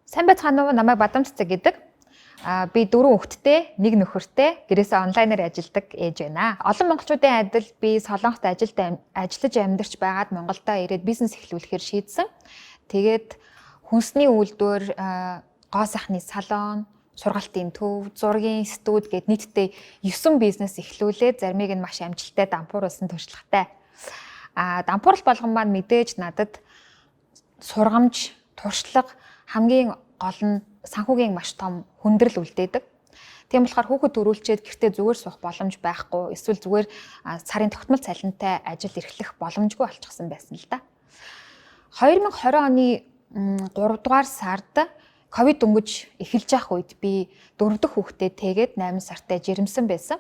Сайн байцгаана уу, намайг Бадам Цэцэг гэдэг. Би 4 хүүхэдтэй, 1 нөхөртэй гэрээсээ онлайнаар ажилладаг ээж байна. Олон монголчуудын адил би Солонгост ажиллаж амьдарч байгаад Монголдо ирээд бизнес эхлүүлэхээр шийдсэн. Тэгээд хүнсний үйлдвэр, гоо сайхны салон, сургалтын төв, зургийн студи гэд нийтдээ 9 бизнес эхлүүлээд заримыг нь маш амжилттай дампууруулсан туршлагатай. Дампуурал болгон маань мэдээж надад сургамж, туршлага хамгийн гол нь санхүүгийн маш том хүндрэл үлдээдэг. Тийм болохоор хүүхэд төрүүлчихэд гэртээ зүгээр суух боломж байхгүй, эсвэл зүгээр сарын тогтмол цалинтай ажил эрхлэх боломжгүй болчихсон байсан л да. 2020 оны 3 дугаар сард ковид өнгөж эхэлж явах үед би 4 дахь хүүхдээ тэгээд 8 сартай жирэмсэн байсан.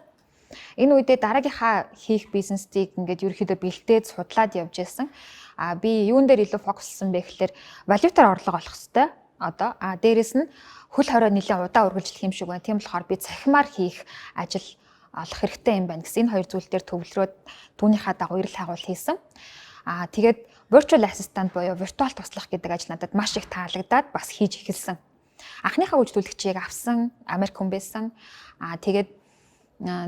Энэ үедээ дараагийнхаа хийх бизнесийг ингээд ерөөхдөө бэлтээд судлаад явж байсан. Би юун дээр илүү фокуслсан бэ гэхээр валютаар орлого олох хэрэгтэй. Одоо дээрэс нь хөл хорой нэлээд удаа үргэлжлэх юм шиг байна. Тийм болохоор би цахимаар хийх ажил олох хэрэгтэй юм байна гэсэн энэ хоёр зүйл дээр төвлөрөөд түүнийхээ дагуу эрэл хаагуул хийсэн. Тэгээд virtual assistant буюу виртуал туслах гэдэг ажил надад маш их таалагдаад бас хийж эхэлсэн. Анхныхаа үйлчлүүлэгчийг авсан, Америк хүн байсан. Тэгээд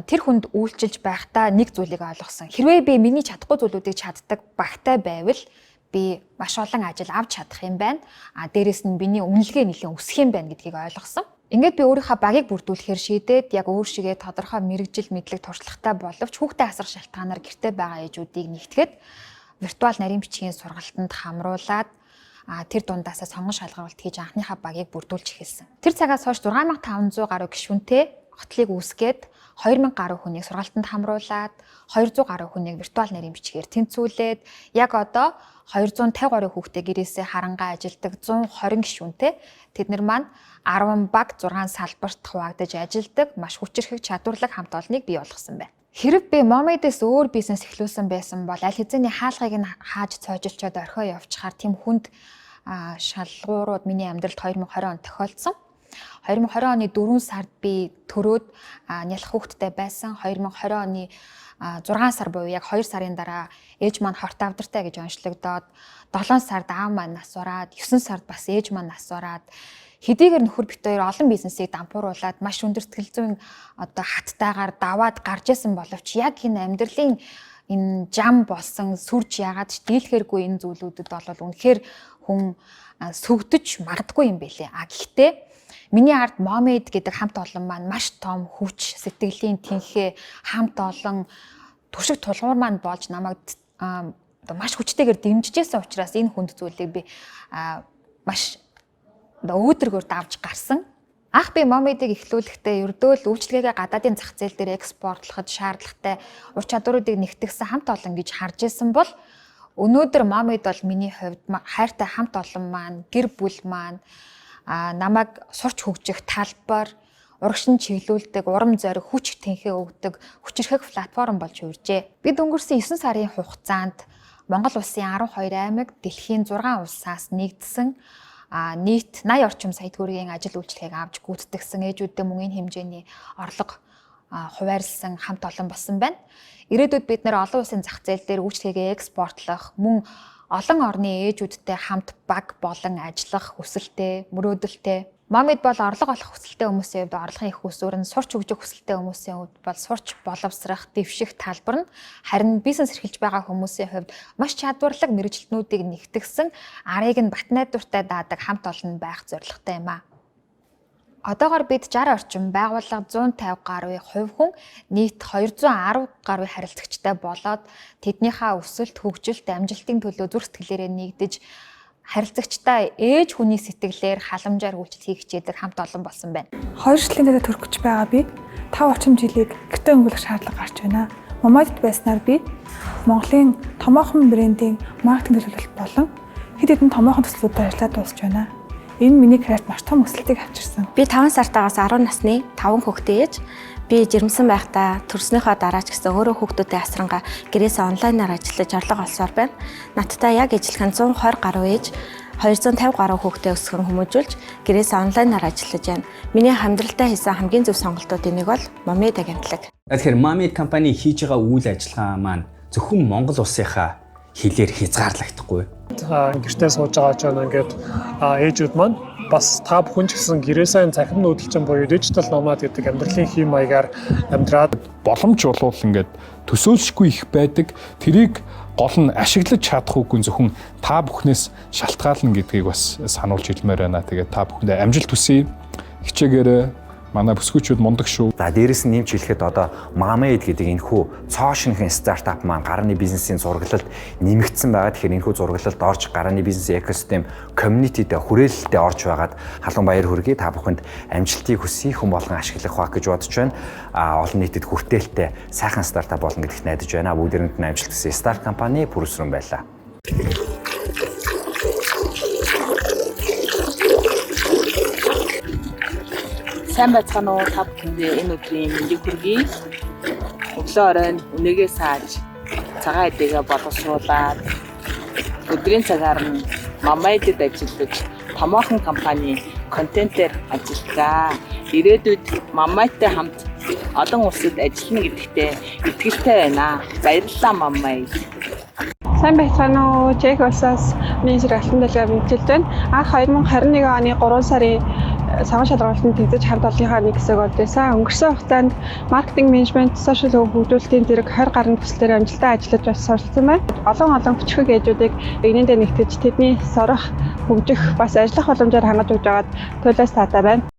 тэр хүнд үйлчилж байхдаа нэг зүйлийг ойлгосон. Хэрвээ би миний чадахгүй зүйлүүдийг чаддаг багтай байвал би маш олон ажил авч чадах юм байна. Дээрэс нь биний үнэлгээ нэлээд өсөх юм байна гэдгийг ойлгосон. Ингээд би өөрийнхөө багийг бүрдүүлэхээр шийдээд яг өөр шигээ тодорхой мэрэгжил мэдлэг туршлагатай боловч хүүхдээ асрах шалтгаанаар гэртээ байгаа ээжүүдийг нэгтгээд виртуал нарийн бичгийн сургалтанд хамруулад тэр дундаасаа сонгон шалгаруулалт хийж анхныхаа багийг бүрдүүлж эхэлсэн. Тэр цагаас хойш 6500 гаруй гишүүнтэй хотлыг үүсгээд 2000 гаруй хүнийг сургалтанд хамруулад 200 гаруй хүнийг виртуал нарийн бичгээр тэнцвүүлээд яг одоо 250 гаруй хүүхдээ гэрээсээ харангаа ажилдаг 120 гишүүнтэй тэднэр маань 10 баг 6 салбарт хуваагдаж ажилдаг маш хүчирхэг чадварлаг хамт олныг бий болгосон байна. Хэрэг би Momade-с өөр бизнес эхлүүлсэн байсан бол аль хэзээний хаалгыг нь хааж цоожилчоод орхио явчихаар тийм хүнд шалгуурууд миний амьдралд 2020 он тохиолдсон. 2020 оны 4 сард би төрөөд нялх хүүхэдтэй байсан. 2020 оны 6 сар буюу яг 2 сарын дараа ээж маань хорт авдартай гэж онцлогдоод 7 сард аав маань нас бараад 9 сард бас ээж маань нас бараад хэдийгээр нөхөр бит хоёр олон бизнесийг дампууруулад маш өндөр сэтгэл зүйн одоо хаттайгаар даваад гарч исэн боловч яг энэ амьдралын энэ жам болсон сүрж ягаад ч дийлэхэргүй энэ зүйлүүдэд бол үнэхээр хүн сөвдөж магадгүй юм бэлээ. Гэхдээ миний ард Momade гэдэг хамт олон маань маш том хүч, сэтгэлийн тэнхээ, хамт олон туршиг тулгуур маань болж намайг маш хүчтэйгээр дэмжижсэн учраас энэ хүнд зүйлийг би маш өөдрөгөөр давж гарсан. Анх би Momade-ыг эхлүүлэхдээ ердөө л үйлчлэгээ гадаадын зах зээл дээр экспортлоход шаардлагатай ур чадваруудыг нэгтгэсэн хамт олон гэж харж исэн бол өнөөдөр Momade бол миний хувьд хайртай хамт олон маань, гэр бүл маань намайг сурч хөгжих талбар, урагшин чиглүүлдэг, урам зориг, хүч тэнхээ өгдөг хүчирхэг платформ болж хувиржээ. Бид өнгөрсөн 9 сарын хугацаанд Монгол улсын 12 аймаг, дэлхийн 6 улсаас нэгдсэн нийт 80 орчим сая төгрөгийн ажил үйлчлэгийг авч гүйцэтгэсэн ээжүүдтэй мөнгөний хэмжээний орлого хуваарлсан хамт олон болсон байна. Ирээдүйд бид нэр олон улсын зах зээл дээр үйлчлэгээ экспортлох, мөн олон орны ээжүүдтэй хамт баг болон ажиллах хүсэлтэй, мөрөөдөлтэй. Momade бол орлого олох хүсэлтэй хүмүүсийн хувьд орлогын их усүр нь, сурч хөгжих хүсэлтэй хүмүүсийн хувьд бол сурч боловсрах, дэвших талбар нь, харин бизнес эрхэлж байгаа хүмүүсийн хувьд маш чадварлаг мэргэжилтнүүдийг нэгтгэсэн, арыг нь бат найдвартай даадаг хамт олон байх зорилготой юм а. Одоогоор бид 60 орчим байгууллага 150 гаруй хувь хүн нийт 210 гаруй харилцагчтай болоод тэднийхээ өсөлт, хөгжилт, амжилтын төлөө зүрх сэтгэлээрээ нэгдэж харилцагчтай ээж хүний сэтгэлээр халамжаар үйлчлэл хийх хичээдэг хамт олон болсон байна. 2 жилийн дараа төрөх гэж байгаа би 5 орчим жилийг гэртээ өнгөрөх шаардлага гарч байна. Momade байснаар би Монголын томоохон брендийн маркетинг төлөвлөлт болон хэд хэдэн томоохон төслүүдэд ажиллаад дуусч байна. Энэ миний карьерт маш том өсөлтийг авчирсан. Би 5 сартаагаас 10 насны 5 хүүхдээ ээж. Би жирэмсэн байхдаа төрснийхөө дараа ч гэсэн өөрөө хүүхдүүдээ асрангаа гэрээсээ онлайнаар ажиллаж орлого олсоор байна. Надтай яг ижилхэн 120 гаруй ээж 250 гаруй хүүхдээ өсгөн хүмүүжүүлж гэрээсээ онлайнаар ажиллаж байна. Миний амьдралдаа хийсэн хамгийн зөв сонголтуудын нэг бол Momade агентлаг. Тэгэхээр Momade компани хийж байгаа үйл ажиллагаа маань зөвхөн Монгол улсынхаа хилээр хязгаарлагдахгүй. Гэртээ сууж байгаа ч ингээд ээжүүд маань бас та бүхэн ч гэсэн гэрээсээ цахим нүүдэлчин буюу дижитал номад гэдэг амьдралын хэм маягаар амьдраад боломж болвол ингээд төсөөлшгүй их байдаг. Тэрийг гол нь ашиглаж чадах үгүй зөвхөн та бүхнээс шалтгаална гэдгийг бас сануулж хэлмээр байна. Тэгээд та бүхэндээ амжилт хүсье. Хичээгээрээ манай бүсгүйчүүд мундаг шүү. За дээрэс нь нэмж хэлэхэд одоо Mamade гэдэг энэхүү цоо шинхэн стартап маань гарааны бизнесийн зураглалд нэмэгдсэн байгаа. Тэгэхээр энэхүү зураглалд орж гарааны бизнес экосистем community-д хүрээлэлтэд орж байгаад халуун баяр хүргэе. Та бүхэнд амжилтыг хүсье, хүн болгон ашиглах баг гэж бодож байна. Олон нийтэд хүртээлтэй сайхан стартап болно гэдэгт найдаж байна. Бүгдээрэнд нь амжилт хүсье. Start компани Пүрүсрэн байлаа. Сайн байцгаана уу, та бүхэндээ энэ өдрийн мэндийг хүргэе. Өглөө оройн үнэгээ сааж, цагаан эдэгээ боловсруулаад өдрийн цагаар нь Mamade-д ажиллаж, томоохон компани контентээр ажиллагаа. Ирээдүйд Mamade-тэй хамт олон улсад ажиллана гэдэгтээ итгэлтэй байна. Баярлалаа Mamade. Сайн байцгаана уу, Жек улсаас менежер алтан дэлгэр мэдчилж байна. Анх 2021 оны 3 сарын саван шалгалтанд тэгзэж хамт олонныхаа нэг хэсэг олдсон. Өнгөрсөн хугацаанд маркетинг менежмент, сошиал хөгжүүлэлтийн зэрэг 20 гаруй төслөөр амжилттай ажиллаж бас суралцсан байна. Олон хүчрхэг ээжүүдийг нэгнээдээ нэгтгэж тэдний сорох, хөгжих, бас ажиллах боломжоор хангаж өгж байгаад туйлаас таатай байна.